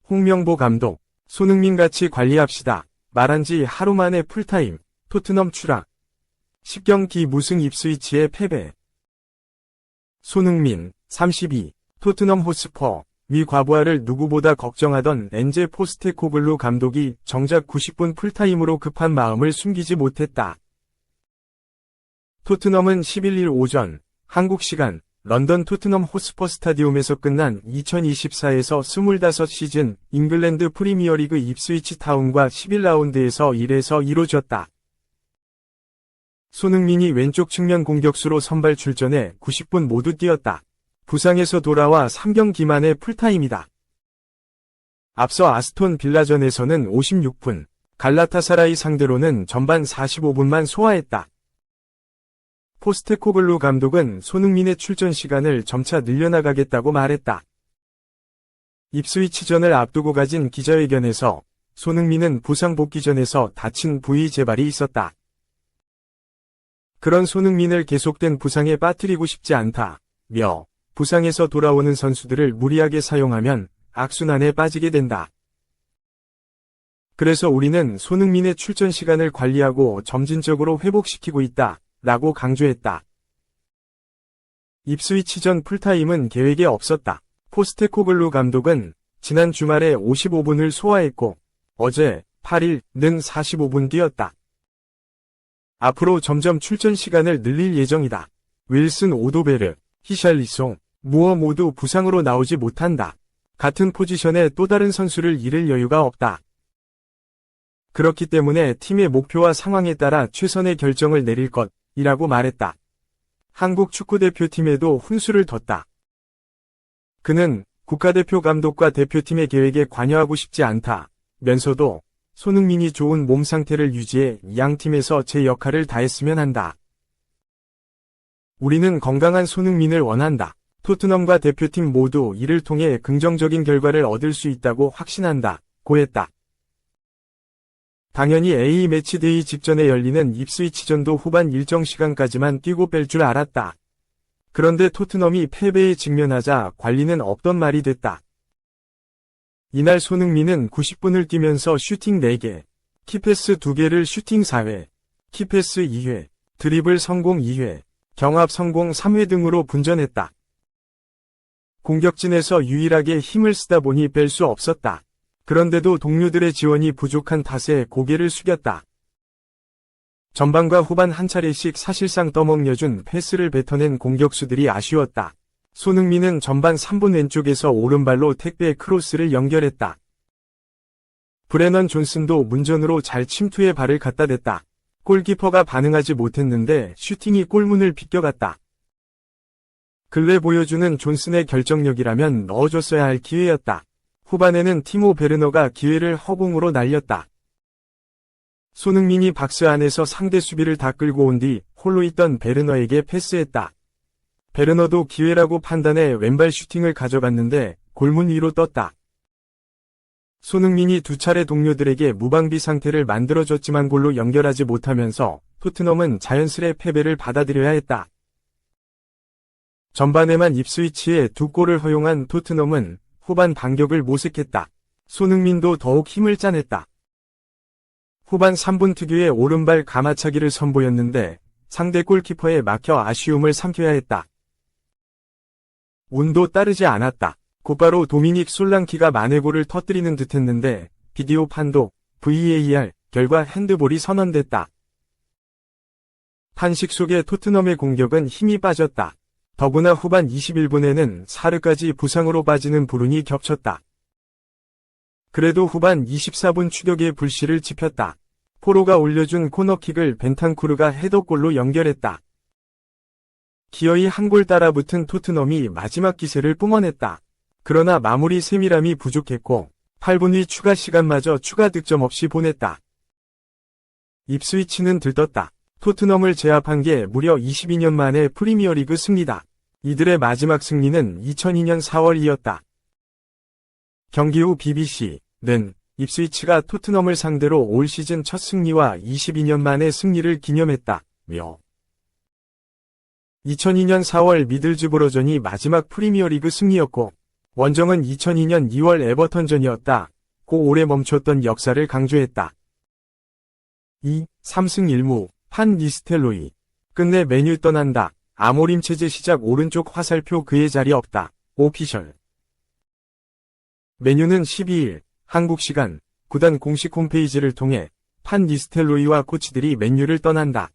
홍명보 감독, 손흥민같이 관리합시다. 말한지 하루 만에 풀타임, 토트넘 추락. 10경기 무승 입스위치의 패배. 손흥민, 32, 토트넘 호스퍼, 위 과부하를 누구보다 걱정하던 엔제 포스테코글루 감독이 정작 90분 풀타임으로 급한 마음을 숨기지 못했다. 토트넘은 11일 오전, 한국 시간, 런던 토트넘 호스퍼 스타디움에서 끝난 2024에서 25시즌 잉글랜드 프리미어리그 입스위치 타운과 11라운드에서 1에서 이뤄졌다. 손흥민이 왼쪽 측면 공격수로 선발 출전해 90분 모두 뛰었다. 부상에서 돌아와 3경기 만에 풀타임이다. 앞서 아스톤 빌라전에서는 56분, 갈라타사라이 상대로는 전반 45분만 소화했다. 포스테코글루 감독은 손흥민의 출전 시간을 점차 늘려나가겠다고 말했다. 입스위치전을 앞두고 가진 기자회견에서 손흥민은 부상 복귀전에서 다친 부위 재발이 있었다. 그런 손흥민을 계속된 부상에 빠뜨리고 싶지 않다며 부상에서 돌아오는 선수들을 무리하게 사용하면 악순환에 빠지게 된다. 그래서 우리는 손흥민의 출전 시간을 관리하고 점진적으로 회복시키고 있다. 라고 강조했다. 입스위치전 풀타임은 계획에 없었다. 포스테코글루 감독은 지난 주말에 55분을 소화했고 어제 8일는 45분 뛰었다. 앞으로 점점 출전 시간을 늘릴 예정이다. 윌슨 오도베르, 히샬리송, 무어 모두 부상으로 나오지 못한다. 같은 포지션에 또 다른 선수를 잃을 여유가 없다. 그렇기 때문에 팀의 목표와 상황에 따라 최선의 결정을 내릴 것이라고 말했다. 한국 축구대표팀에도 훈수를 뒀다. 그는 국가대표 감독과 대표팀의 계획에 관여하고 싶지 않다면서도 손흥민이 좋은 몸 상태를 유지해 양팀에서 제 역할을 다했으면 한다. 우리는 건강한 손흥민을 원한다. 토트넘과 대표팀 모두 이를 통해 긍정적인 결과를 얻을 수 있다고 확신한다. 고 했다. 당연히 A 매치데이 직전에 열리는 입스위치전도 후반 일정 시간까지만 뛰고 뺄 줄 알았다. 그런데 토트넘이 패배에 직면하자 관리는 없던 말이 됐다. 이날 손흥민은 90분을 뛰면서 슈팅 4개, 키패스 2개를 슈팅 4회, 키패스 2회, 드리블 성공 2회, 경합 성공 3회 등으로 분전했다. 공격진에서 유일하게 힘을 쓰다 보니 뺄 수 없었다. 그런데도 동료들의 지원이 부족한 탓에 고개를 숙였다. 전반과 후반 한 차례씩 사실상 떠먹여준 패스를 뱉어낸 공격수들이 아쉬웠다. 손흥민은 전반 3분 왼쪽에서 오른발로 택배 크로스를 연결했다. 브레넌 존슨도 문전으로 잘 침투해 발을 갖다 댔다. 골키퍼가 반응하지 못했는데 슈팅이 골문을 비껴갔다. 근래 보여주는 존슨의 결정력이라면 넣어줬어야 할 기회였다. 후반에는 티모 베르너가 기회를 허공으로 날렸다. 손흥민이 박스 안에서 상대 수비를 다 끌고 온 뒤 홀로 있던 베르너에게 패스했다. 베르너도 기회라고 판단해 왼발 슈팅을 가져갔는데 골문 위로 떴다. 손흥민이 2차례 동료들에게 무방비 상태를 만들어줬지만 골로 연결하지 못하면서 토트넘은 자연스레 패배를 받아들여야 했다. 전반에만 입스위치에 2골을 허용한 토트넘은 후반 반격을 모색했다. 손흥민도 더욱 힘을 짜냈다. 후반 3분 특유의 오른발 가마차기를 선보였는데 상대 골키퍼에 막혀 아쉬움을 삼켜야 했다. 운도 따르지 않았다. 곧바로 도미닉 솔랑키가 만회골을 터뜨리는 듯했는데 비디오 판독, VAR 결과 핸드볼이 선언됐다. 탄식 속에 토트넘의 공격은 힘이 빠졌다. 더구나 후반 21분에는 사르까지 부상으로 빠지는 불운이 겹쳤다. 그래도 후반 24분 추격의 불씨를 지폈다. 포로가 올려준 코너킥을 벤탄쿠르가 헤더골로 연결했다. 기어이 한 골 따라붙은 토트넘이 마지막 기세를 뿜어냈다. 그러나 마무리 세밀함이 부족했고 8분 후 추가 시간마저 추가 득점 없이 보냈다. 입스위치는 들떴다. 토트넘을 제압한 게 무려 22년 만의 프리미어리그 승리다. 이들의 마지막 승리는 2002년 4월이었다. 경기 후 BBC는 입스위치가 토트넘을 상대로 올 시즌 첫 승리와 22년 만의 승리를 기념했다며 2002년 4월 미들즈보러전이 마지막 프리미어리그 승리였고 원정은 2002년 2월 에버턴전이었다. 고 오래 멈췄던 역사를 강조했다. 2. 3승 1무, 판 니스텔로이. 끝내 메뉴 떠난다. 아모림 체제 시작 오른쪽 화살표 그의 자리 없다. 오피셜. 메뉴는 12일, 한국 시간, 구단 공식 홈페이지를 통해 판 니스텔로이와 코치들이 맨유를 떠난다.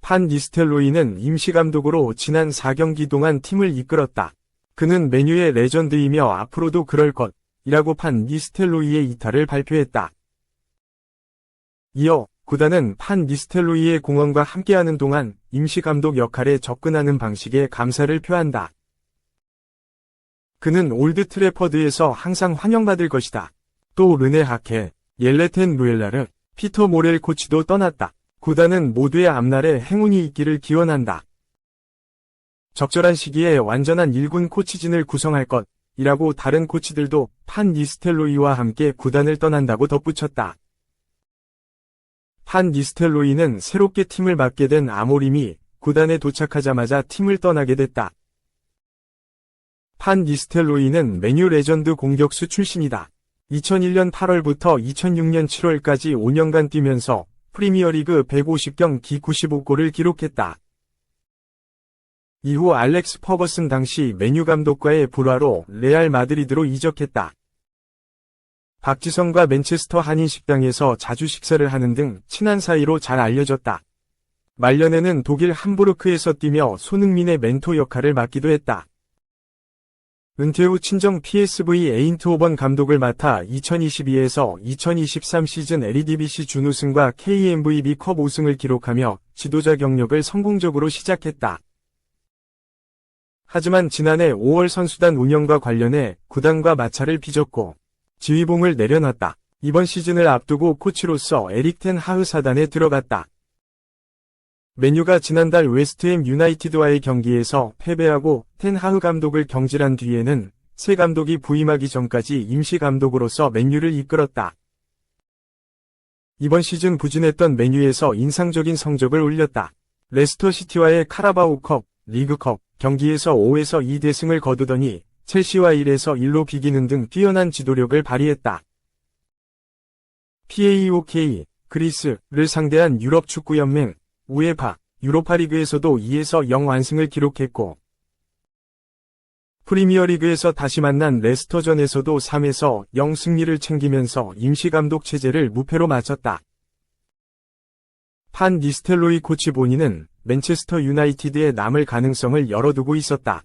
판 니스텔로이는 임시감독으로 지난 4경기 동안 팀을 이끌었다. 그는 맨유의 레전드이며 앞으로도 그럴 것이라고 판 니스텔로이의 이탈을 발표했다. 이어 구단은 판 니스텔로이의 공헌과 함께하는 동안 임시감독 역할에 접근하는 방식에 감사를 표한다. 그는 올드 트래퍼드에서 항상 환영받을 것이다. 또 르네 하케, 옐레텐 루엘라르, 피터 모렐 코치도 떠났다. 구단은 모두의 앞날에 행운이 있기를 기원한다. 적절한 시기에 완전한 1군 코치진을 구성할 것이라고 다른 코치들도 판 니스텔로이와 함께 구단을 떠난다고 덧붙였다. 판 니스텔로이는 새롭게 팀을 맡게 된 아모림이 구단에 도착하자마자 팀을 떠나게 됐다. 판 니스텔로이는 맨유 레전드 공격수 출신이다. 2001년 8월부터 2006년 7월까지 5년간 뛰면서 프리미어리그 150경기 95골을 기록했다. 이후 알렉스 퍼거슨 당시 맨유 감독과의 불화로 레알 마드리드로 이적했다. 박지성과 맨체스터 한인식당에서 자주 식사를 하는 등 친한 사이로 잘 알려졌다. 말년에는 독일 함부르크에서 뛰며 손흥민의 멘토 역할을 맡기도 했다. 은퇴 후 친정 PSV 에인트호번 감독을 맡아 2022에서 2023 시즌 에리디비시 준우승과 KMVB 컵 우승을 기록하며 지도자 경력을 성공적으로 시작했다. 하지만 지난해 5월 선수단 운영과 관련해 구단과 마찰을 빚었고 지휘봉을 내려놨다. 이번 시즌을 앞두고 코치로서 에릭 텐 하흐 사단에 들어갔다. 맨유가 지난달 웨스트햄 유나이티드와의 경기에서 패배하고 텐 하흐 감독을 경질한 뒤에는 새 감독이 부임하기 전까지 임시 감독으로서 맨유를 이끌었다. 이번 시즌 부진했던 맨유에서 인상적인 성적을 올렸다. 레스터 시티와의 카라바오컵, 리그컵 경기에서 5에서 2대승을 거두더니 첼시와 1에서 1로 비기는 등 뛰어난 지도력을 발휘했다. PAOK, 그리스를 상대한 유럽축구연맹, 우에파, 유로파리그에서도 2에서 0 완승을 기록했고 프리미어리그에서 다시 만난 레스터전에서도 3에서 0 승리를 챙기면서 임시감독 체제를 무패로 마쳤다. 판 니스텔로이 코치 본인은 맨체스터 유나이티드에 남을 가능성을 열어두고 있었다.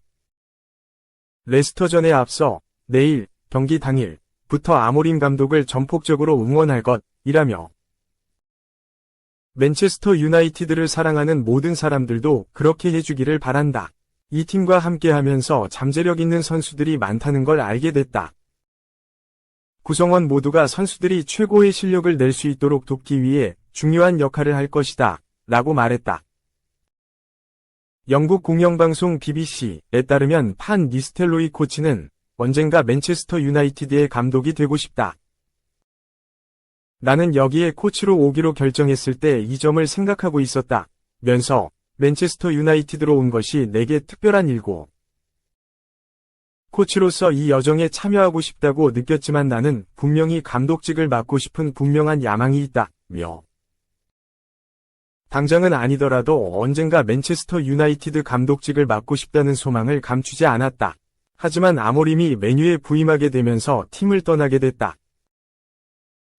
레스터전에 앞서 내일 경기 당일부터 아모림 감독을 전폭적으로 응원할 것이라며 맨체스터 유나이티드를 사랑하는 모든 사람들도 그렇게 해주기를 바란다. 이 팀과 함께하면서 잠재력 있는 선수들이 많다는 걸 알게 됐다. 구성원 모두가 선수들이 최고의 실력을 낼 수 있도록 돕기 위해 중요한 역할을 할 것이다. 라고 말했다. 영국 공영방송 BBC에 따르면 판 니스텔로이 코치는 언젠가 맨체스터 유나이티드의 감독이 되고 싶다. 나는 여기에 코치로 오기로 결정했을 때 이 점을 생각하고 있었다. 면서 맨체스터 유나이티드로 온 것이 내게 특별한 일고 코치로서 이 여정에 참여하고 싶다고 느꼈지만 나는 분명히 감독직을 맡고 싶은 분명한 야망이 있다며 당장은 아니더라도 언젠가 맨체스터 유나이티드 감독직을 맡고 싶다는 소망을 감추지 않았다. 하지만 아모림이 맨유에 부임하게 되면서 팀을 떠나게 됐다.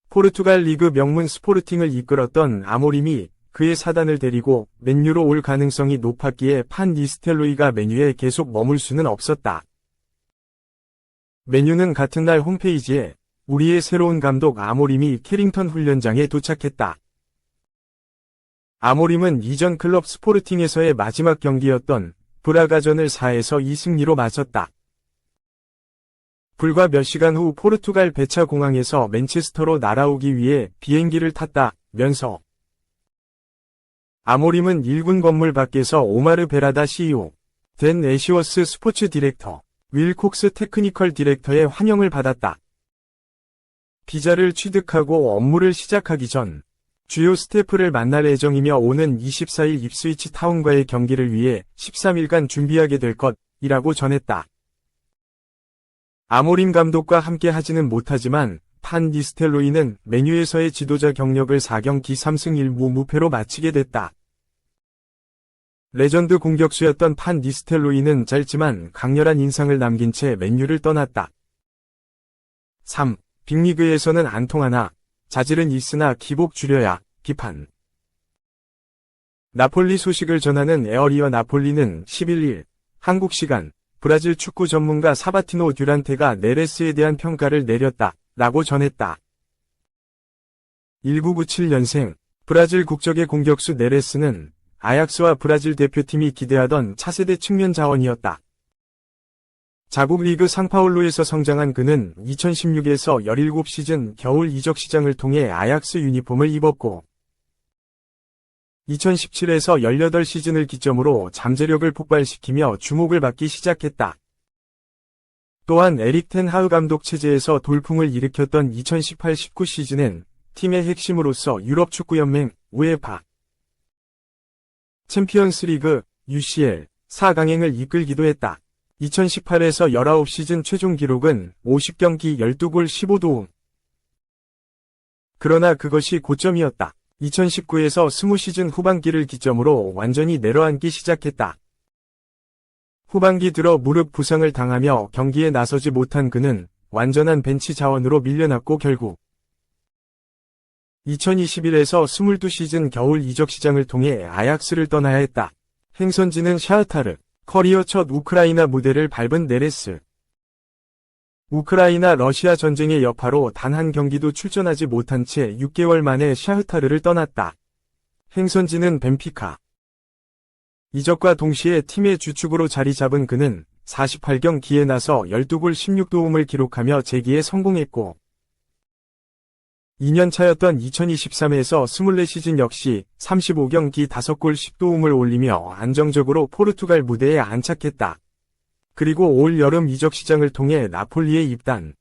포르투갈 리그 명문 스포르팅을 이끌었던 아모림이 그의 사단을 데리고 맨유로 올 가능성이 높았기에 판 니스텔로이가 맨유에 계속 머물 수는 없었다. 맨유는 같은 날 홈페이지에 우리의 새로운 감독 아모림이 캐링턴 훈련장에 도착했다. 아모림은 이전 클럽 스포르팅에서의 마지막 경기였던 브라가전을 4에서 2승리로 마쳤다. 불과 몇 시간 후 포르투갈 베차 공항에서 맨체스터로 날아오기 위해 비행기를 탔다면서 아모림은 1군 건물 밖에서 오마르 베라다 CEO, 댄 애시워스 스포츠 디렉터, 윌 콕스 테크니컬 디렉터의 환영을 받았다. 비자를 취득하고 업무를 시작하기 전 주요 스태프를 만날 예정이며 오는 24일 입스위치 타운과의 경기를 위해 13일간 준비하게 될 것이라고 전했다. 아모림 감독과 함께 하지는 못하지만 판 니스텔로이는 맨유에서의 지도자 경력을 4경기 3승 1무 무패로 마치게 됐다. 레전드 공격수였던 판 니스텔로이는 짧지만 강렬한 인상을 남긴 채 맨유를 떠났다. 3. 빅리그에서는 안 통하나 자질은 있으나 기복 줄여야 비판. 나폴리 소식을 전하는 에어리어 나폴리는 11일 한국 시간 브라질 축구 전문가 사바티노 듀란테가 네레스에 대한 평가를 내렸다 라고 전했다. 1997년생 브라질 국적의 공격수 네레스는 아약스와 브라질 대표팀이 기대하던 차세대 측면 자원이었다. 자국 리그 상파울루에서 성장한 그는 2016에서 17시즌 겨울 이적 시장을 통해 아약스 유니폼을 입었고 2017에서 18시즌을 기점으로 잠재력을 폭발시키며 주목을 받기 시작했다. 또한 에릭 텐 하흐 감독 체제에서 돌풍을 일으켰던 2018-19 시즌엔 팀의 핵심으로서 유럽 축구연맹, 우에파 챔피언스리그, UCL, 4강행을 이끌기도 했다. 2018에서 19시즌 최종 기록은 50경기 12골 15도움. 그러나 그것이 고점이었다. 2019에서 20시즌 후반기를 기점으로 완전히 내려앉기 시작했다. 후반기 들어 무릎 부상을 당하며 경기에 나서지 못한 그는 완전한 벤치 자원으로 밀려났고 결국 2021에서 22시즌 겨울 이적 시장을 통해 아약스를 떠나야 했다. 행선지는 샤흐타르, 커리어 첫 우크라이나 무대를 밟은 네레스. 우크라이나 러시아 전쟁의 여파로 단 한 경기도 출전하지 못한 채 6개월 만에 샤흐타르를 떠났다. 행선지는 벤피카. 이적과 동시에 팀의 주축으로 자리 잡은 그는 48경기에 나서 12골 16도움을 기록하며 재기에 성공했고 2년 차였던 2023에서 24시즌 역시 35경기 5골 10도움을 올리며 안정적으로 포르투갈 무대에 안착했다. 그리고 올 여름 이적 시장을 통해 나폴리에 입단.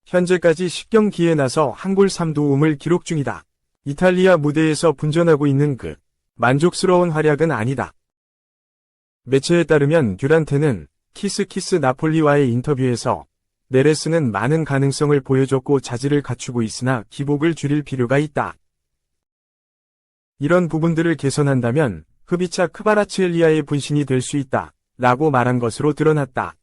현재까지 10경기에 나서 1골 3도움을 기록 중이다. 이탈리아 무대에서 분전하고 있는 그 만족스러운 활약은 아니다. 매체에 따르면 듀란테는 키스 나폴리와의 인터뷰에서 네레스는 많은 가능성을 보여줬고 자질을 갖추고 있으나 기복을 줄일 필요가 있다. 이런 부분들을 개선한다면 흡이차 크바라츠엘리아의 분신이 될 수 있다. 라고 말한 것으로 드러났다.